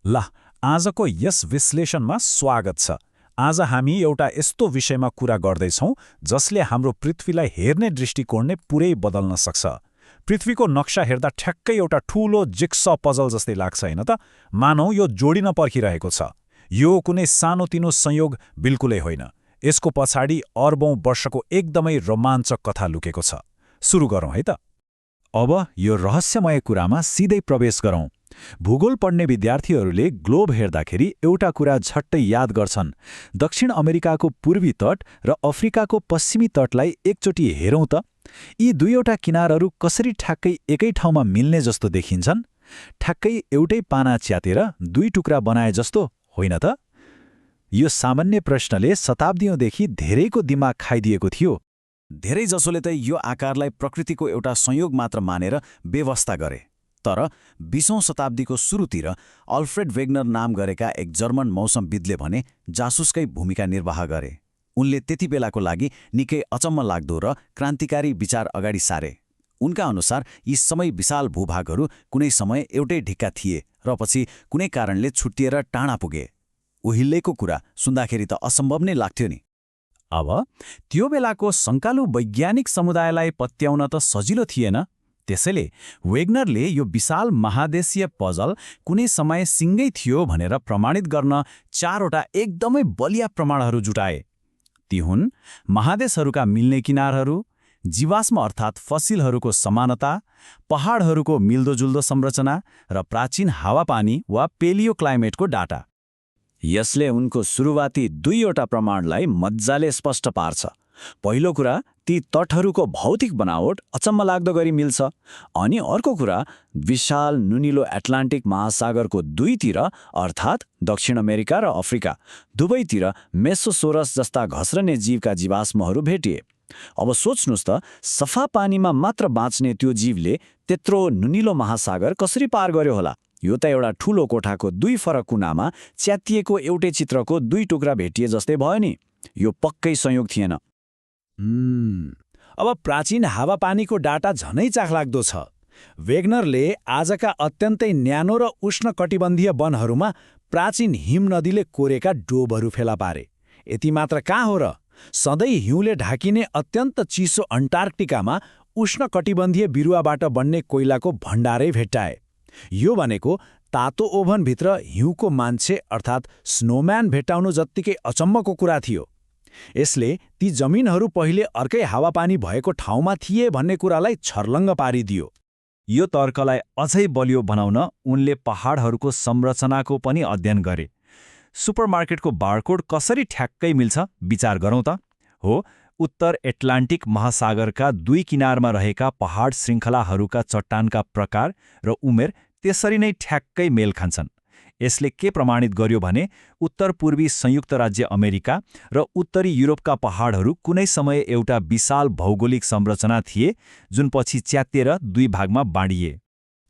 ल आजको यस विश्लेषणमा स्वागत छ। आज हामी एउटा यस्तो विषयमा कुरा गर्दैछौँ जसले हाम्रो पृथ्वीलाई हेर्ने दृष्टिकोण नै पुरै बदल्न सक्छ। पृथ्वीको नक्सा हेर्दा ठ्याक्कै एउटा ठूलो जिक्स पजल जस्तै लाग्छ हैन त? मानौ यो जोडिन पर्खिरहेको छ। यो कुनै सानोतिनो संयोग बिल्कुलै होइन। यसको पछाडि अर्बौं वर्षको एकदमै रोमाञ्चक कथा लुकेको छ। सुरु गरौँ है त। अब यो रहस्यमय कुरामा सिधै प्रवेश गरौँ। भूगोल पढ्ने विद्यार्थीहरूले ग्लोब हेर्दाखेरि एउटा कुरा झट्टै याद गर्छन्। दक्षिण अमेरिकाको पूर्वी तट र अफ्रिकाको पश्चिमी तटलाई एकचोटि हेरौँ त। यी दुईवटा किनारहरू कसरी ठ्याक्कै एकै ठाउँमा मिल्ने जस्तो देखिन्छन्? ठ्याक्कै एउटै पाना च्यातेर दुई टुक्रा बनाए जस्तो होइन त? यो सामान्य प्रश्नले शताब्दीौँदेखि धेरैको दिमाग खाइदिएको थियो। धेरैजसोले त यो आकारलाई प्रकृतिको एउटा संयोग मात्र मानेर बेवास्ता गरे। तर 20औं शताब्दीको सुरुतिर अल्फ्रेड वेगनर नाम गरेका एक जर्मन मौसमविदले भने जासुसकै भूमिका निर्वाह गरे। उनले त्यति बेलाको लागि निकै अचम्म लाग्दो र क्रान्तिकारी विचार अगाडि सारे। उनका अनुसार यी सबै विशाल भूभागहरू कुनै समय एउटै ढिक्का थिए र पछि कुनै कारणले छुट्टिएर टाढा पुगे। उहिलेको कुरा सुन्दाखेरि त असम्भव नै लाग्थ्यो नि। अब त्यो बेलाको शङ्कालु वैज्ञानिक समुदायलाई पत्याउन त सजिलो थिएन। त्यसैले वेगनरले यो विशाल महादेशीय पजल कुनै समय सिङ्गै थियो भनेर प्रमाणित गर्न 4वटा एकदमै बलिया प्रमाणहरू जुटाए। ती हुन् महादेशहरूका मिल्ने किनारहरू, जीवाश्म अर्थात् फसिलहरूको समानता, पहाडहरूको मिल्दोजुल्दो संरचना र प्राचीन हावापानी वा पेलियो क्लाइमेटको डाटा। यसले उनको सुरुवाती 2वटा प्रमाणलाई मज्जाले स्पष्ट पार्छ। पहिलो कुरा, ती तटहरूको भौतिक बनावट अचम्म लाग्दो गरी मिल्छ। अनि अर्को कुरा, विशाल नुनिलो एट्लान्टिक महासागरको दुईतिर अर्थात् दक्षिण अमेरिका र अफ्रिका दुवैतिर मेसोसोरस जस्ता घस्रने जीवका जीवाश्महरू भेटिए। अब सोच्नुस् त, सफा पानीमा मात्र बाँच्ने त्यो जीवले त्यत्रो नुनिलो महासागर कसरी पार गर्यो होला? यो त एउटा ठूलो कोठाको दुई फरक कुनामा च्यातिएको एउटै चित्रको दुई टुक्रा भेटिए जस्तै भयो नि। यो पक्कै संयोग थिएन। अब प्राचीन हावापानीको डाटा झनै चाखलाग्दो छ। वेगनरले आजका अत्यन्तै न्यानो र उष्णकटिबन्धीय वनहरूमा प्राचीन हिम नदीले कोरेका डोबहरू फेला पारे। यति मात्र कहाँ हो र? सधैँ हिउँले ढाकिने अत्यन्त चिसो अन्टार्कटिकामा उष्णकटिबन्धीय बिरुवाबाट बन्ने कोइलाको भण्डारै भेट्टाए। यो भनेको तातो ओभनभित्र हिउँको मान्छे अर्थात् स्नोम्यान भेट्टाउनु जत्तिकै अचम्मको कुरा थियो। यसले ती जमिनहरू पहिले अर्कै हावापानी भएको ठाउँमा थिए भन्ने कुरालाई छर्लङ्ग पारिदियो। यो तर्कलाई अझै बलियो बनाउन उनले पहाडहरूको संरचनाको पनि अध्ययन गरे। सुपरमार्केटको बारकोड कसरी ठ्याक्कै मिल्छ विचार गरौँ त। हो, उत्तर एट्लान्टिक महासागरका दुई किनारमा रहेका पहाड श्रृङ्खलाहरूका चट्टानका प्रकार र उमेर त्यसरी नै ठ्याक्कै मेल खान्छन्। यसले के प्रमाणित गर्यो भने उत्तर पूर्वी संयुक्त राज्य अमेरिका र उत्तरी युरोपका पहाडहरू कुनै समय एउटा विशाल भौगोलिक संरचना थिए जुन पछि च्यातिएर दुई भागमा बाँडिए।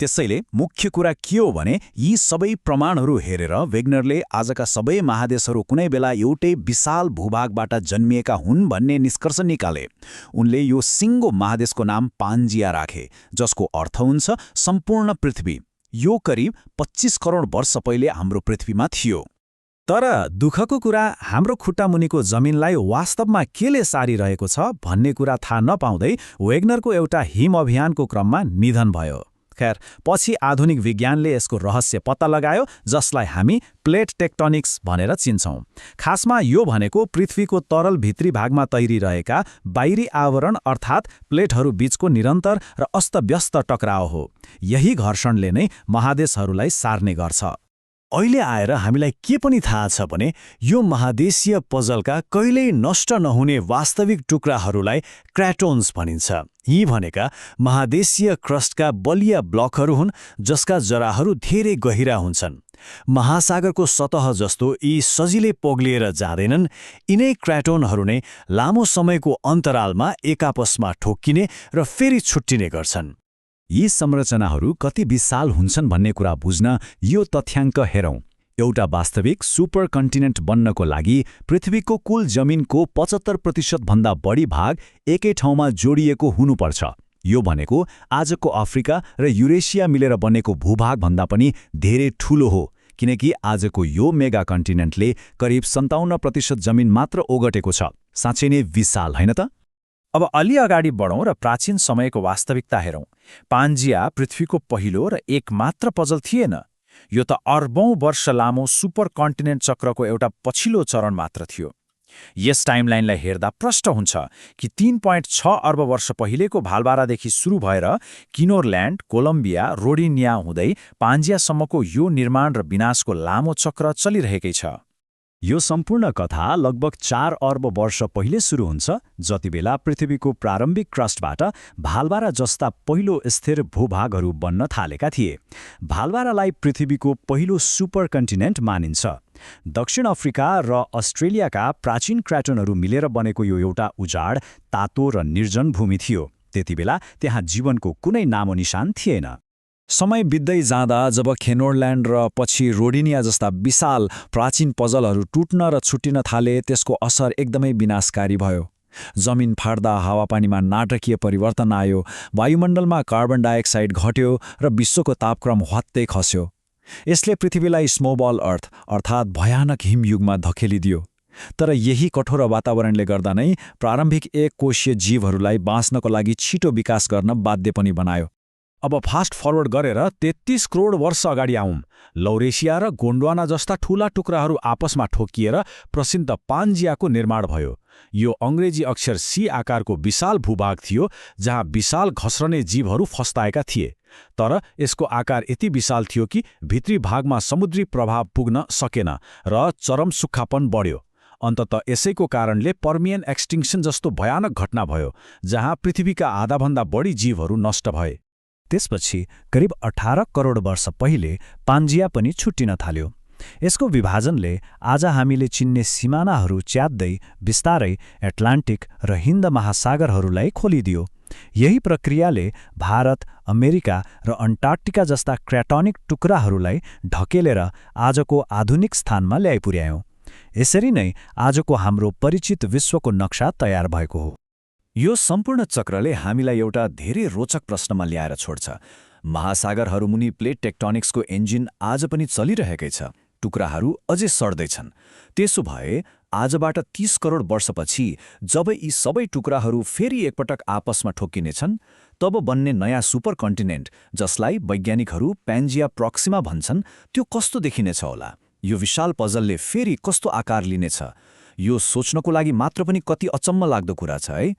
त्यसैले मुख्य कुरा के हो भने यी सबै प्रमाणहरू हेरेर वेगनरले आजका सबै महादेशहरू कुनै बेला एउटै विशाल भूभागबाट जन्मिएका हुन् भन्ने निष्कर्ष निकाले। उनले यो सिङ्गो महादेशको नाम पान्जिया राखे, जसको अर्थ हुन्छ सम्पूर्ण पृथ्वी। यो करिब 25 करोड वर्ष पहिले हाम्रो पृथ्वीमा थियो। तर दुःखको कुरा, हाम्रो खुट्टामुनिको जमिनलाई वास्तवमा केले सारिरहेको छ भन्ने कुरा थाहा नपाउँदै वेगनरको एउटा हिम अभियानको क्रममा निधन भयो। खैर, पछि आधुनिक विज्ञानले यसको रहस्य पत्ता लगायो, जसलाई हामी प्लेट टेक्टोनिक्स भनेर चिन्छौँ। खासमा यो भनेको पृथ्वीको तरल भित्री भागमा तैरिरहेका बाहिरी आवरण अर्थात् प्लेटहरू बीचको निरन्तर र अस्तव्यस्त टकराव हो। यही घर्षणले नै महादेशहरूलाई सार्ने गर्छ। अहिले आएर हामीलाई के पनि थाहा छ भने यो महादेशीय पजलका कहिल्यै नष्ट नहुने वास्तविक टुक्राहरूलाई क्र्याटोन्स भनिन्छ। यी भनेका महादेशीय क्रस्टका बलिया ब्लकहरू हुन् जसका जराहरू धेरै गहिरा हुन्छन्। महासागरको सतह जस्तो यी सजिलै पोग्लिएर जाँदैनन्। यिनै क्र्याटोनहरू नै लामो समयको अन्तरालमा एकापसमा ठोक्किने र फेरि छुट्टिने गर्छन्। यी संरचनाहरू कति विशाल हुन्छन् भन्ने कुरा बुझ्न यो तथ्याङ्क हेरौँ। एउटा वास्तविक सुपर कन्टिनेन्ट बन्नको लागि पृथ्वीको कुल जमिनको 75% भन्दा बढी भाग एकै ठाउँमा जोडिएको हुनुपर्छ। यो भनेको आजको अफ्रिका र युरेसिया मिलेर बनेको भूभाग भन्दा पनि धेरै ठूलो हो, किनकि आजको यो मेगा कन्टिनेन्टले करिब 57% जमिन मात्र ओगटेको छ। साँच्चै नै विशाल होइन त? अब अलि अगाडि बढौँ र प्राचीन समयको वास्तविकता हेरौँ। पान्जिया पृथ्वीको पहिलो र एकमात्र पजल थिएन। यो त अर्बौं वर्ष लामो सुपर कन्टिनेन्ट चक्रको एउटा पछिल्लो चरण मात्र थियो। यस टाइमलाइनलाई हेर्दा प्रष्ट हुन्छ कि 3.6 अर्ब वर्ष पहिलेको भालबारादेखि सुरु भएर किनोरल्यान्ड, कोलम्बिया, रोडिनिया हुँदै पान्जियासम्मको यो निर्माण र विनाशको लामो चक्र चलिरहेकै छ। यो सम्पूर्ण कथा लगभग 4 अर्ब वर्ष पहिले सुरु हुन्छ, जतिबेला पृथ्वीको प्रारम्भिक क्रस्टबाट भालबारा जस्ता पहिलो स्थिर भूभागहरू बन्न थालेका थिए। भालबारालाई पृथ्वीको पहिलो सुपर कन्टिनेन्ट मानिन्छ। दक्षिण अफ्रिका र अस्ट्रेलियाका प्राचीन क्र्याटनहरू मिलेर बनेको यो एउटा उजाड, तातो र निर्जन भूमि थियो। त्यतिबेला त्यहाँ जीवनको कुनै नामोनिशान थिएन। समय बित्दै जाँदा जब केनोरल्यान्ड र पछि रोडिनिया जस्ता विशाल प्राचीन पजलहरू टुट्न र छुट्टिन थाले, त्यसको असर एकदमै विनाशकारी भयो। जमिन फाट्दा हावापानीमा नाटकीय परिवर्तन आयो, वायुमण्डलमा कार्बन डाइअक्साइड घट्यो र विश्वको तापक्रम हत्तै खस्यो। यसले पृथ्वीलाई स्नोबल अर्थ अर्थात् भयानक हिमयुगमा धकेलिदियो। तर यही कठोर वातावरणले गर्दा नै प्रारम्भिक एक कोशीय जीवहरूलाई बाँच्नको लागि छिटो विकास गर्न बाध्य पनि बनायो। अब फास्ट फरवर्ड गरेर 33 करोड वर्ष अगाडि आउँ। लौरेसिया र गोन्डवाना जस्ता ठूला टुक्राहरू आपसमा ठोकिएर प्रसिद्ध पान्जियाको निर्माण भयो। यो अङ्ग्रेजी अक्षर सी आकारको विशाल भूभाग थियो, जहाँ विशाल घस्रने जीवहरू फस्ताएका थिए। तर यसको आकार यति विशाल थियो कि भित्री भागमा समुद्री प्रभाव पुग्न सकेन र चरम सुक्खापन बढ्यो। अन्ततः यसैको कारणले पर्मियन एक्सटिङ्क्सन जस्तो भयानक घटना भयो, जहाँ पृथ्वीका आधाभन्दा बढी जीवहरू नष्ट भए। त्यसपछि करिब 18 करोड वर्ष पहिले पान्जिया पनि छुट्टिन थाल्यो। यसको विभाजनले आज हामीले चिन्ने सिमानाहरू च्यात्दै बिस्तारै एट्लान्टिक र हिन्द महासागरहरूलाई खोलिदियो। यही प्रक्रियाले भारत, अमेरिका र अन्टार्कटिका जस्ता क्र्याटोनिक टुक्राहरूलाई ढकेलेर आजको आधुनिक स्थानमा ल्याइपुर्यायो। यसरी नै आजको हाम्रो परिचित विश्वको नक्सा तयार भएको हो। यो सम्पूर्ण चक्रले हामीलाई एउटा धेरै रोचक प्रश्नमा ल्याएर छोड्छ। महासागरहरूमुनि प्लेट टेक्टोनिक्सको इन्जिन आज पनि चलिरहेकै छ। टुक्राहरू अझै सर्दैछन्। त्यसो भए आजबाट 30 करोड वर्षपछि जब यी सबै टुक्राहरू फेरि एकपटक आपसमा ठोक्किनेछन्, तब बन्ने नयाँ सुपर कन्टिनेन्ट, जसलाई वैज्ञानिकहरू पान्जिया प्रोक्सिमा भन्छन्, त्यो कस्तो देखिनेछ होला? यो विशाल पजलले फेरि कस्तो आकार लिनेछ? यो सोच्नको लागि मात्र पनि कति अचम्म लाग्दो कुरा छ है।